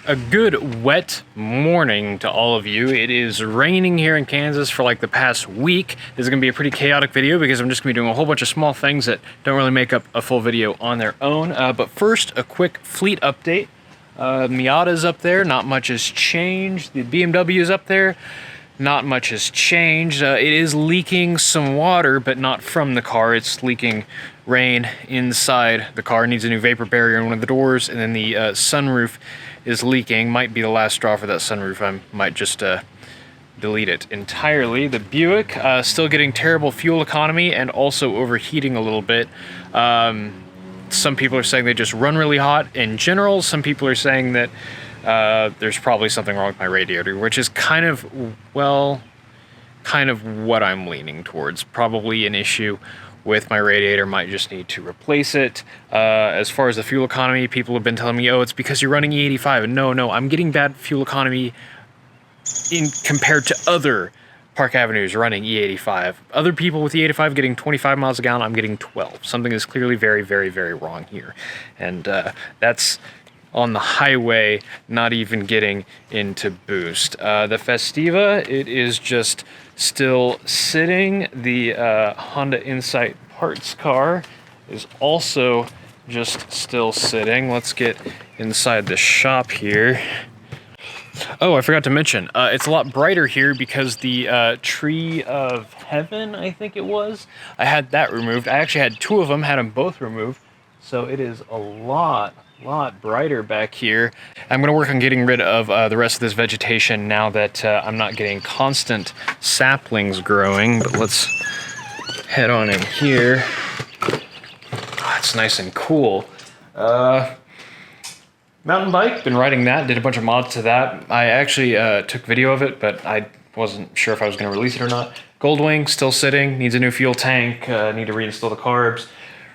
A good wet morning to all of you. It is raining here in Kansas for like the past week. This is going to be a pretty chaotic video because I'm just going to be doing a whole bunch of small things that don't really make up a full video on their own. But first, a quick fleet update. Miata's up there, not much has changed. The BMW is up there, not much has changed. It is leaking some water, but not from the car. It's leaking rain inside the car. It needs a new vapor barrier in one of the doors, and then the sunroof is leaking. Might be the last straw for that sunroof. I might just delete it entirely. The Buick still getting terrible fuel economy and also overheating a little bit. Some people are saying they just run really hot in general. Some people are saying that there's probably something wrong with my radiator, which is kind of what I'm leaning towards. Probably an issue with my radiator, might just need to replace it. As far as the fuel economy, people have been telling me, oh, it's because you're running E85. And no, I'm getting bad fuel economy compared to other Park Avenues running E85. Other people with E85 getting 25 miles a gallon, I'm getting 12. Something is clearly very, very, very wrong here. And that's on the highway, not even getting into boost. The Festiva, it is just still sitting. The Honda Insight parts car is also just still sitting. Let's get inside the shop here. Oh, I forgot to mention, it's a lot brighter here because the Tree of Heaven, I think it was, I had that removed. I actually had two of them, had them both removed. So it is a lot brighter back here. I'm going to work on getting rid of the rest of this vegetation now that I'm not getting constant saplings growing. But let's head on in here. Oh, it's nice and cool. Mountain bike, been riding that, did a bunch of mods to that. I actually took video of it, but I wasn't sure if I was going to release it or not. Goldwing, still sitting, needs a new fuel tank, need to reinstall the carbs.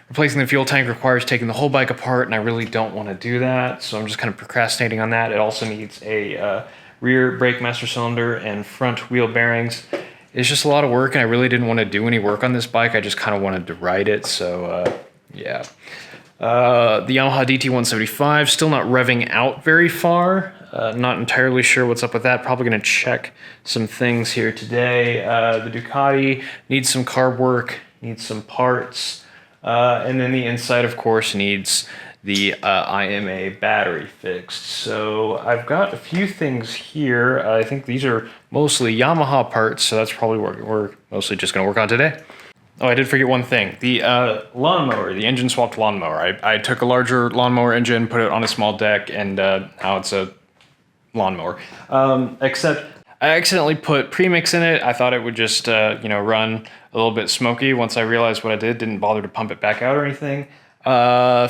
Replacing the fuel tank requires taking the whole bike apart, and I really don't want to do that, so I'm just kind of procrastinating on that. It also needs a rear brake master cylinder and front wheel bearings. It's just a lot of work, and I really didn't want to do any work on this bike. I just kind of wanted to ride it, so yeah. The Yamaha DT175, still not revving out very far. Not entirely sure what's up with that. Probably going to check some things here today. The Ducati needs some carb work, needs some parts. And then the inside, of course, needs the IMA battery fixed. So I've got a few things here. I think these are mostly Yamaha parts, so that's probably what we're mostly just going to work on today. Oh, I did forget one thing. The lawnmower, the engine swapped lawnmower. I took a larger lawnmower engine, put it on a small deck, and now it's a lawnmower. Except I accidentally put premix in it. I thought it would just, run a little bit smoky. Once I realized what I didn't bother to pump it back out or anything.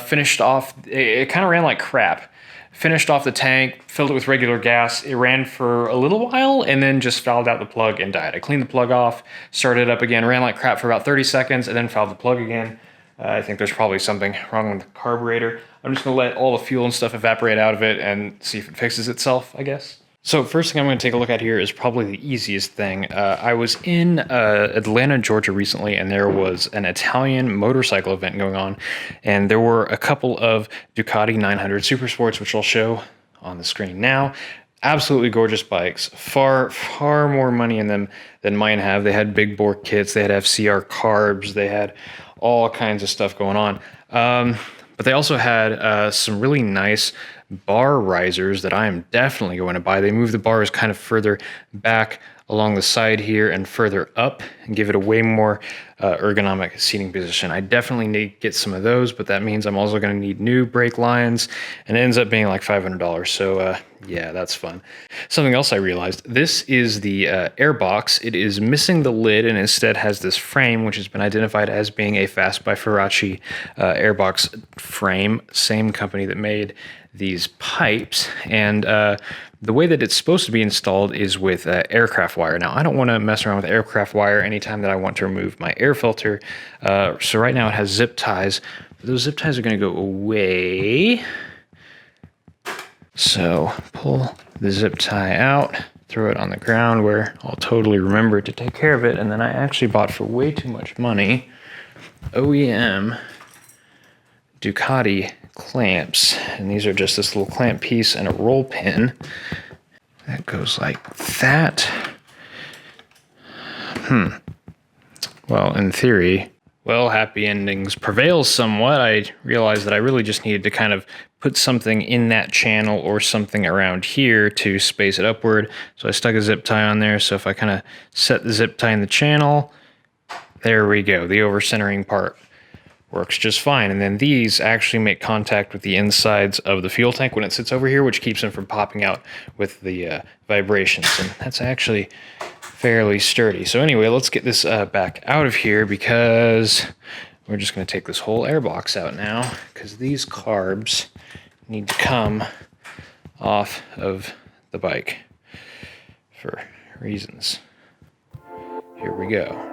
Finished off, it kind of ran like crap. Finished off the tank, filled it with regular gas. It ran for a little while and then just fouled out the plug and died. I cleaned the plug off, started it up again, ran like crap for about 30 seconds, and then fouled the plug again. I think there's probably something wrong with the carburetor. I'm just gonna let all the fuel and stuff evaporate out of it and see if it fixes itself, I guess. So first thing I'm going to take a look at here is probably the easiest thing. I was in Atlanta, Georgia recently, and there was an Italian motorcycle event going on, and there were a couple of Ducati 900 Super Sports, which I'll show on the screen now. Absolutely gorgeous bikes. Far more money in them than mine have. They had big bore kits, they had FCR carbs, they had all kinds of stuff going on. But they also had some really nice bar risers that I am definitely going to buy. They move the bars kind of further back along the side here and further up and give it a way more ergonomic seating position. I definitely need to get some of those, but that means I'm also going to need new brake lines, and it ends up being like $500. So yeah, that's fun. Something else I realized, this is the airbox. It is missing the lid and instead has this frame, which has been identified as being a Fast by Faraci airbox frame, same company that made these pipes. And the way that it's supposed to be installed is with aircraft wire. Now, I don't want to mess around with aircraft wire anytime that I want to remove my air filter. So right now it has zip ties. Those zip ties are going to go away. So pull the zip tie out, throw it on the ground where I'll totally remember to take care of it. And then I actually bought for way too much money OEM Ducati clamps, and these are just this little clamp piece and a roll pin that goes like that. Well, in theory, well, happy endings prevail somewhat. I realized that I really just needed to kind of put something in that channel or something around here to space it upward. So I stuck a zip tie on there. So if I kind of set the zip tie in the channel, there we go. The over-centering part works just fine. And then these actually make contact with the insides of the fuel tank when it sits over here, which keeps them from popping out with the vibrations. And that's actually fairly sturdy. So anyway, let's get this back out of here, because we're just going to take this whole airbox out now, because these carbs need to come off of the bike for reasons. Here we go.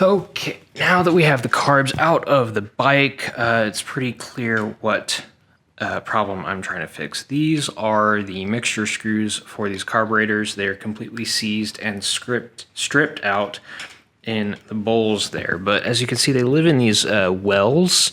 Okay, now that we have the carbs out of the bike, it's pretty clear what problem I'm trying to fix. These are the mixture screws for these carburetors. They're completely seized and stripped out in the bowls there. But as you can see, they live in these wells.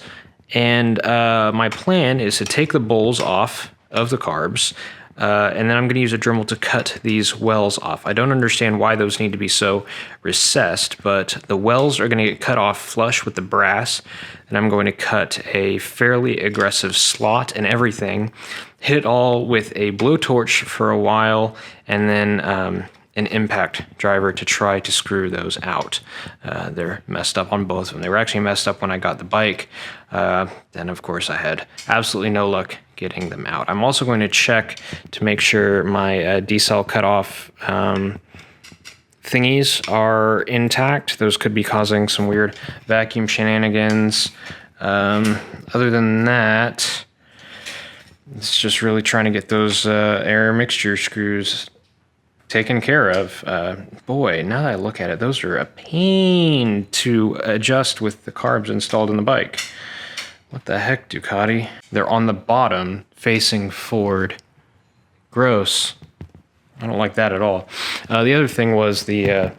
And my plan is to take the bowls off of the carbs, and then I'm going to use a Dremel to cut these wells off. I don't understand why those need to be so recessed, but the wells are going to get cut off flush with the brass, and I'm going to cut a fairly aggressive slot and everything, hit it all with a blowtorch for a while, and then an impact driver to try to screw those out. They're messed up on both of them. They were actually messed up when I got the bike. Then, of course, I had absolutely no luck getting them out. I'm also going to check to make sure my decel cutoff thingies are intact. Those could be causing some weird vacuum shenanigans. Other than that, it's just really trying to get those air mixture screws taken care of. Boy, now that I look at it, those are a pain to adjust with the carbs installed in the bike. What the heck, Ducati? They're on the bottom, facing forward. Gross. I don't like that at all. The other thing was the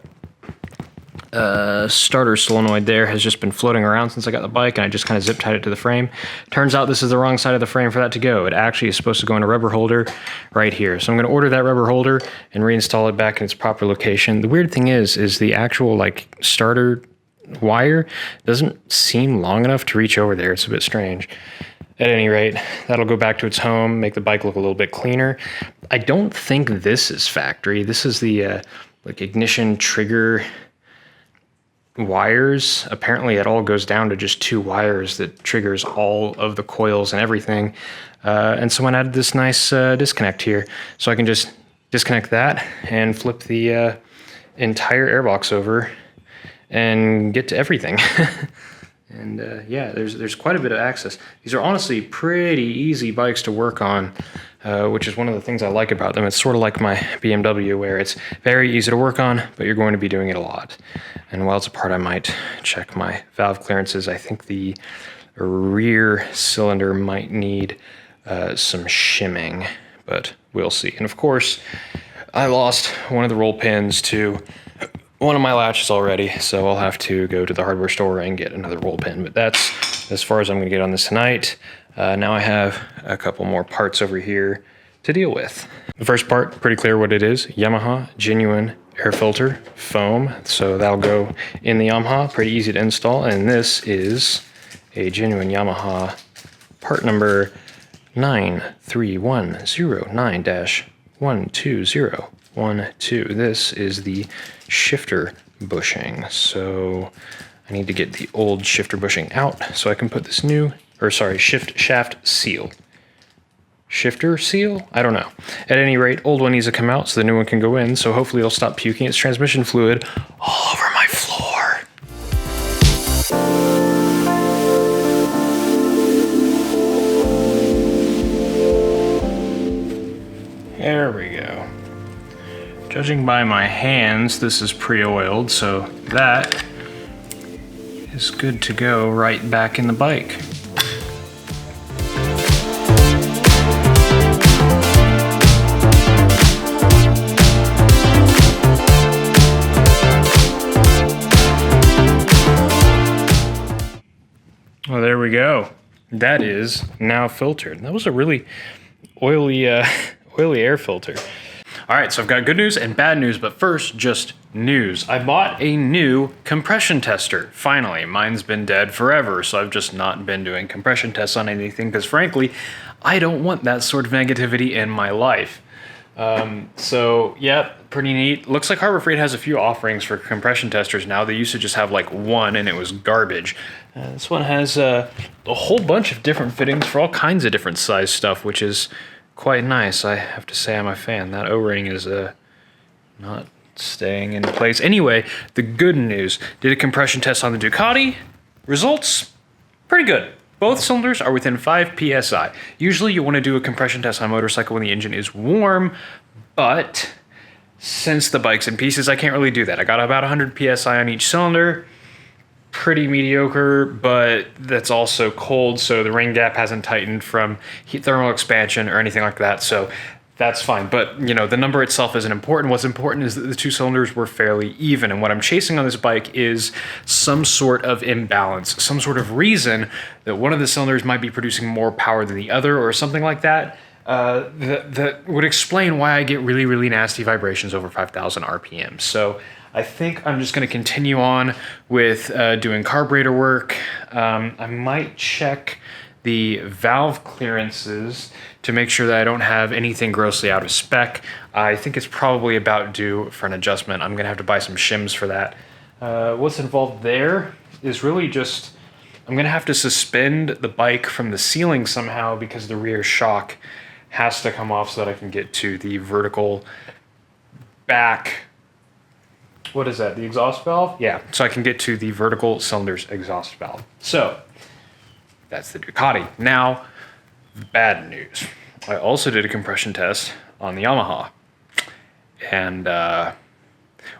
starter solenoid there has just been floating around since I got the bike, and I just kind of zip tied it to the frame. Turns out this is the wrong side of the frame for that to go. It actually is supposed to go in a rubber holder right here. So I'm going to order that rubber holder and reinstall it back in its proper location. The weird thing is the actual like starter wire doesn't seem long enough to reach over there. It's a bit strange. At any rate, that'll go back to its home, make the bike look a little bit cleaner. I don't think this is factory. This is the like ignition trigger wires. Apparently it all goes down to just 2 wires that triggers all of the coils and everything. And someone added this nice disconnect here. So I can just disconnect that and flip the entire airbox over and get to everything. And yeah, there's quite a bit of access. These are honestly pretty easy bikes to work on, which is one of the things I like about them. It's sort of like my BMW, where it's very easy to work on, but you're going to be doing it a lot. And while it's apart, I might check my valve clearances. I think the rear cylinder might need some shimming, but we'll see. And of course, I lost one of the roll pins to one of my latches already, so I'll have to go to the hardware store and get another roll pin. But that's as far as I'm going to get on this tonight. Now I have a couple more parts over here to deal with. The first part, pretty clear what it is. Yamaha genuine air filter foam. So that'll go in the Yamaha, pretty easy to install. And this is a genuine Yamaha part number 93109-12012. This is the shifter bushing. So I need to get the old shifter bushing out so I can put this new, shift shaft seal. Shifter seal? I don't know. At any rate, old one needs to come out so the new one can go in, so hopefully it'll stop puking its transmission fluid all over my floor. There we go. Judging by my hands, this is pre-oiled, so that is good to go right back in the bike. Well, there we go. That is now filtered. That was a really oily air filter. All right, so I've got good news and bad news, but first, just news. I bought a new compression tester, finally. Mine's been dead forever, so I've just not been doing compression tests on anything, because frankly, I don't want that sort of negativity in my life. So, yeah, pretty neat. Looks like Harbor Freight has a few offerings for compression testers now. They used to just have like one, and it was garbage. This one has a whole bunch of different fittings for all kinds of different size stuff, which is quite nice. I have to say I'm a fan. That O-ring is not staying in place. Anyway, the good news. Did a compression test on the Ducati. Results, pretty good. Both cylinders are within 5 psi. Usually you want to do a compression test on a motorcycle when the engine is warm, but since the bike's in pieces, I can't really do that. I got about 100 psi on each cylinder. Pretty mediocre, but that's also cold, so the ring gap hasn't tightened from heat thermal expansion or anything like that, so that's fine. But, you know, the number itself isn't important. What's important is that the two cylinders were fairly even, and what I'm chasing on this bike is some sort of imbalance, some sort of reason that one of the cylinders might be producing more power than the other or something like that. That would explain why I get really, really nasty vibrations over 5,000 RPM. So I think I'm just going to continue on with doing carburetor work. I might check the valve clearances to make sure that I don't have anything grossly out of spec. I think it's probably about due for an adjustment. I'm going to have to buy some shims for that. What's involved there is really just, I'm going to have to suspend the bike from the ceiling somehow because the rear shock has to come off so that I can get to the vertical back. What is that, the exhaust valve? Yeah, so I can get to the vertical cylinder's exhaust valve. So, that's the Ducati. Now, bad news. I also did a compression test on the Yamaha. And, well,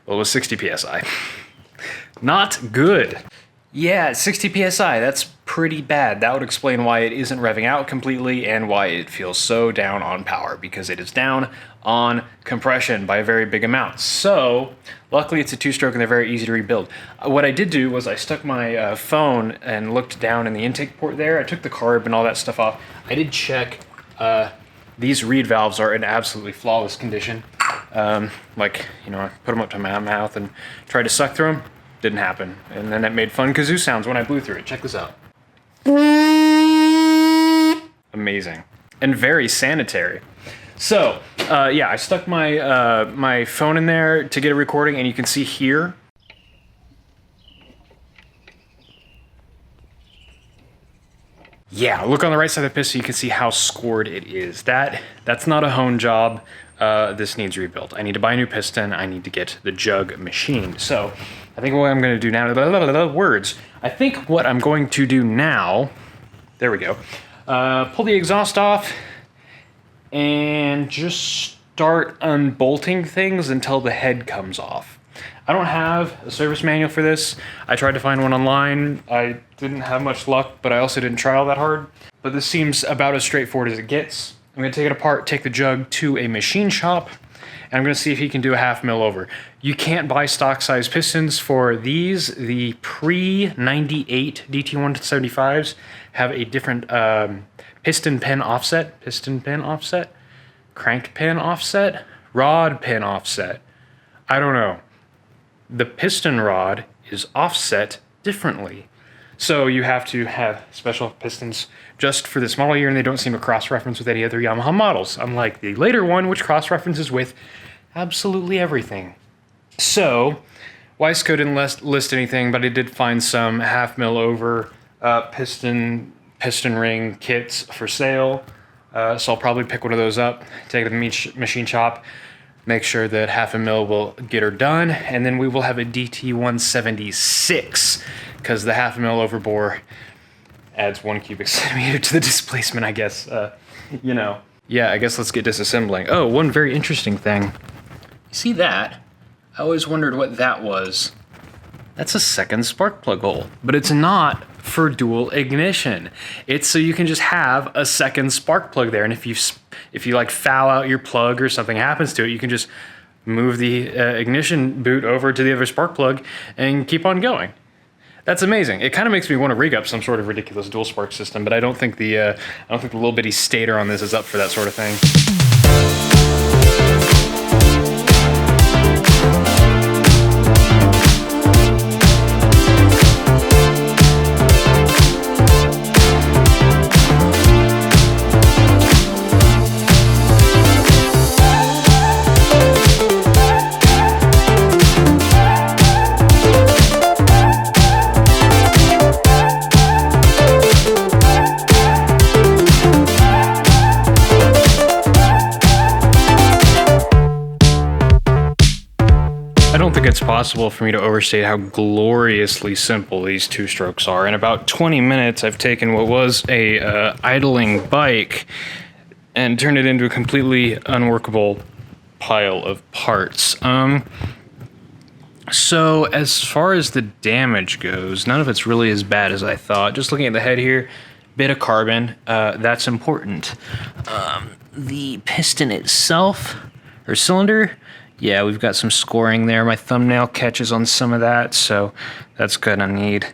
it was 60 psi. Not good. Yeah, 60 psi, that's pretty bad. That would explain why it isn't revving out completely and why it feels so down on power, because it is down on compression by a very big amount. So, luckily it's a two-stroke and they're very easy to rebuild. What I did do was I stuck my phone and looked down in the intake port there. I took the carb and all that stuff off. I did check. These reed valves are in absolutely flawless condition. Like, you know, I put them up to my mouth and tried to suck through them. Didn't happen. And then it made fun kazoo sounds when I blew through it. Check this out. Amazing. And very sanitary. So, yeah, I stuck my my phone in there to get a recording, and you can see here. Yeah, look on the right side of the piston, you can see how scored it is. That's not a hone job. This needs rebuilt. I need to buy a new piston. I need to get the jug machined. So, I think what I'm going to do now, words. I think what I'm going to do now, there we go, pull the exhaust off and just start unbolting things until the head comes off. I don't have a service manual for this. I tried to find one online. I didn't have much luck, but I also didn't try all that hard. But this seems about as straightforward as it gets. I'm going to take it apart, take the jug to a machine shop, and I'm going to see if he can do a half mil over. You can't buy stock size pistons for these. The pre-98 DT175s have a different piston pin offset, crank pin offset, rod pin offset. I don't know. The piston rod is offset differently. So you have to have special pistons just for this model year, and they don't seem to cross-reference with any other Yamaha models, unlike the later one, which cross-references with absolutely everything. So Wiseco didn't list anything, but I did find some 1/2 mil over piston ring kits for sale. So I'll probably pick one of those up, take it to the machine shop, make sure that 1/2 mil will get her done, and then we will have a DT176, because the 1/2 mil over bore adds 1 cubic centimeter to the displacement, I guess. You know. Yeah, I guess let's get disassembling. Oh, one very interesting thing. You see that? I always wondered what that was. That's a second spark plug hole, but it's not for dual ignition. It's so you can just have a second spark plug there, and if you like foul out your plug or something happens to it, you can just move the ignition boot over to the other spark plug and keep on going. That's amazing. It kind of makes me want to rig up some sort of ridiculous dual spark system, but I don't think the little bitty stator on this is up for that sort of thing. I don't think it's possible for me to overstate how gloriously simple these two-strokes are. In about 20 minutes, I've taken what was a idling bike and turned it into a completely unworkable pile of parts. So as far as the damage goes, none of it's really as bad as I thought. Just looking at the head here, bit of carbon, that's important. The piston itself, or cylinder, yeah, we've got some scoring there. My thumbnail catches on some of that, so that's gonna need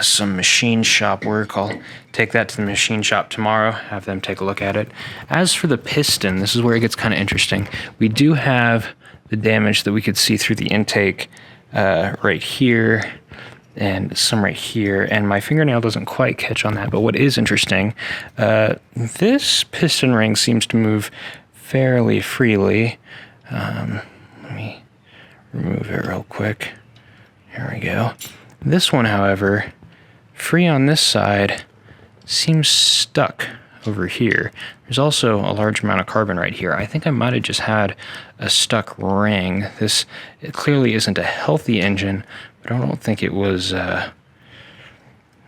some machine shop work. I'll take that to the machine shop tomorrow, have them take a look at it. As for the piston, this is where it gets kind of interesting. We do have the damage that we could see through the intake right here and some right here, and my fingernail doesn't quite catch on that, but what is interesting, this piston ring seems to move fairly freely. Let me remove it real quick. Here we go. This one, however, free on this side, seems stuck over here. There's also a large amount of carbon right here. I think I might have just had a stuck ring. It clearly isn't a healthy engine, but I don't think it was, I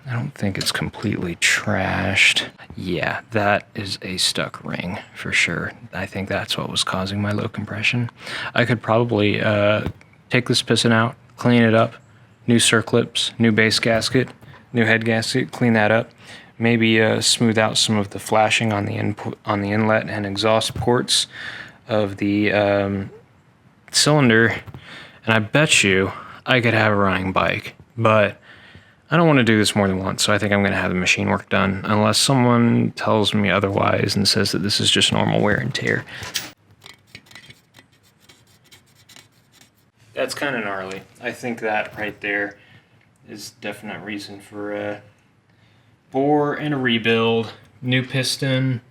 don't think it's completely trashed. Yeah, that is a stuck ring for sure. I think that's what was causing my low compression. I could probably take this piston out, clean it up, new circlips, new base gasket, new head gasket, clean that up. Maybe smooth out some of the flashing on the inlet and exhaust ports of the cylinder, and I bet you I could have a running bike, but I don't want to do this more than once, so I think I'm going to have the machine work done, unless someone tells me otherwise and says that this is just normal wear and tear. That's kind of gnarly. I think that right there is definite reason for a bore and a rebuild. New piston,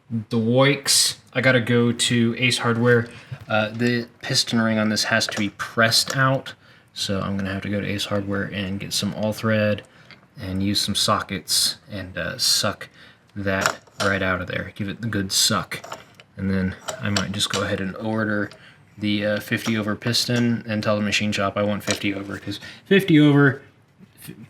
the Woiks. I got to go to Ace Hardware. The piston ring on this has to be pressed out. So I'm going to have to go to Ace Hardware and get some all thread and use some sockets and suck that right out of there. Give it the good suck. And then I might just go ahead and order the 50 over piston and tell the machine shop I want 50 over, because 50 over,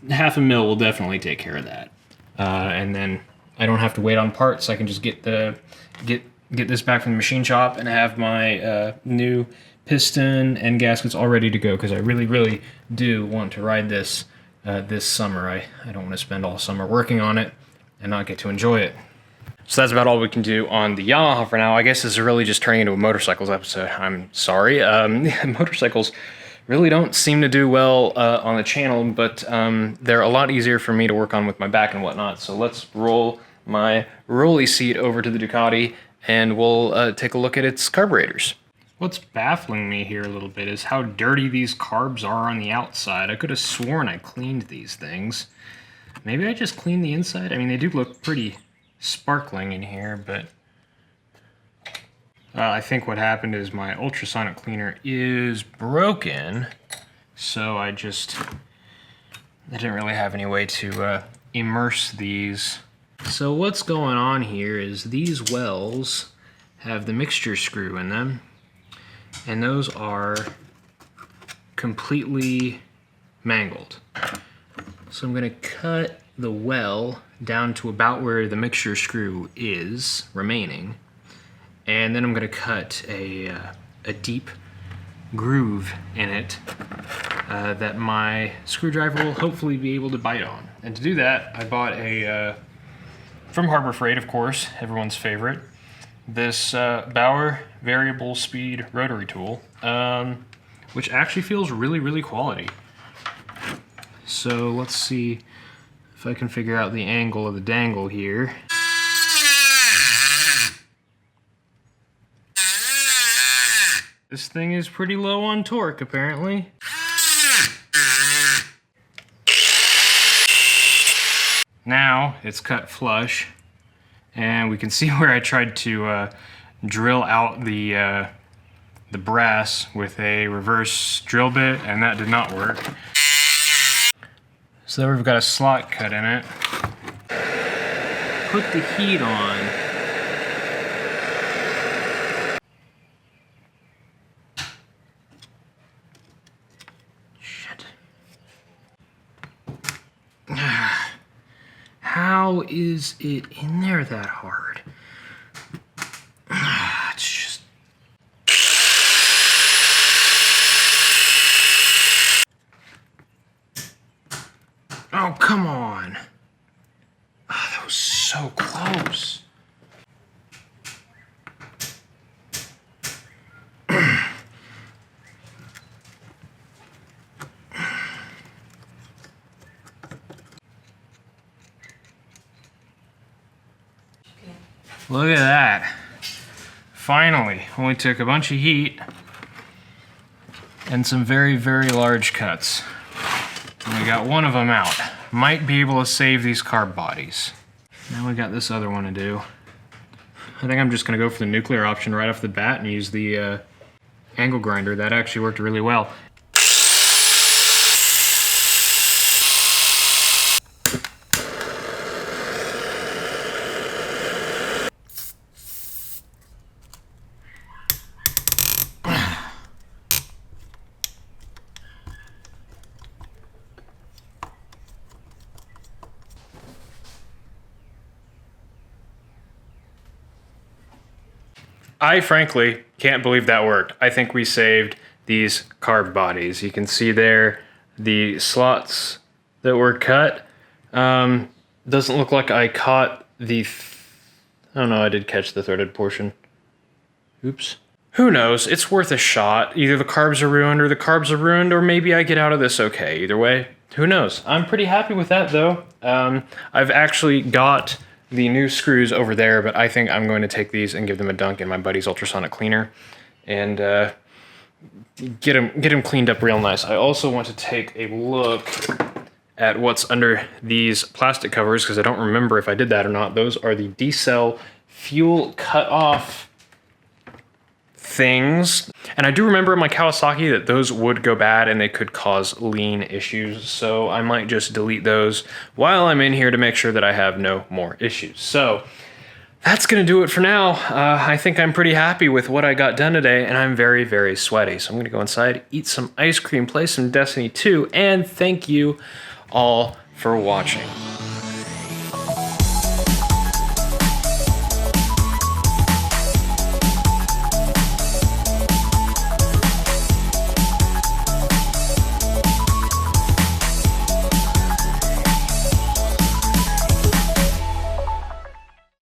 1/2 mil will definitely take care of that. And then I don't have to wait on parts. I can just get this back from the machine shop and have my new piston and gaskets all ready to go, because I really, really do want to ride this this summer. I don't want to spend all summer working on it and not get to enjoy it. So that's about all we can do on the Yamaha for now. I guess this is really just turning into a motorcycles episode. I'm sorry. Motorcycles really don't seem to do well on the channel, but they're a lot easier for me to work on with my back and whatnot. So let's roll my rolly seat over to the Ducati and we'll take a look at its carburetors. What's baffling me here a little bit is how dirty these carbs are on the outside. I could have sworn I cleaned these things. Maybe I just cleaned the inside? I mean, they do look pretty sparkling in here, but I think what happened is my ultrasonic cleaner is broken. So I didn't really have any way to immerse these. So what's going on here is these wells have the mixture screw in them, and those are completely mangled. So I'm gonna cut the well down to about where the mixture screw is remaining, and then I'm gonna cut a deep groove in it that my screwdriver will hopefully be able to bite on. And to do that, I bought from Harbor Freight, of course, everyone's favorite, this Bauer variable speed rotary tool, which actually feels really, really quality. So let's see if I can figure out the angle of the dangle here. This thing is pretty low on torque, apparently. Now it's cut flush, and we can see where I tried to drill out the brass with a reverse drill bit, and that did not work. So there we've got a slot cut in it. Put the heat on. Shit. How is it in there that hard? It's just... Oh, come on. Oh, that was so close. Look at that. Finally, only took a bunch of heat and some very, very large cuts. And we got one of them out. Might be able to save these carb bodies. Now we got this other one to do. I think I'm just gonna go for the nuclear option right off the bat and use the angle grinder. That actually worked really well. I frankly can't believe that worked. I think we saved these carb bodies. You can see there the slots that were cut. Doesn't look like I caught the... oh no, I did catch the threaded portion. Oops. Who knows? It's worth a shot. Either the carbs are ruined or the carbs are ruined, or maybe I get out of this okay. Either way, who knows? I'm pretty happy with that though. I've actually got the new screws over there, but I think I'm going to take these and give them a dunk in my buddy's ultrasonic cleaner and get them cleaned up real nice. I also want to take a look at what's under these plastic covers because I don't remember if I did that or not. Those are the D-cell fuel cut-off things. And I do remember in my Kawasaki that those would go bad and they could cause lean issues. So I might just delete those while I'm in here to make sure that I have no more issues. So that's gonna do it for now. I think I'm pretty happy with what I got done today, and I'm very, very sweaty. So I'm gonna go inside, eat some ice cream, play some Destiny 2, and thank you all for watching.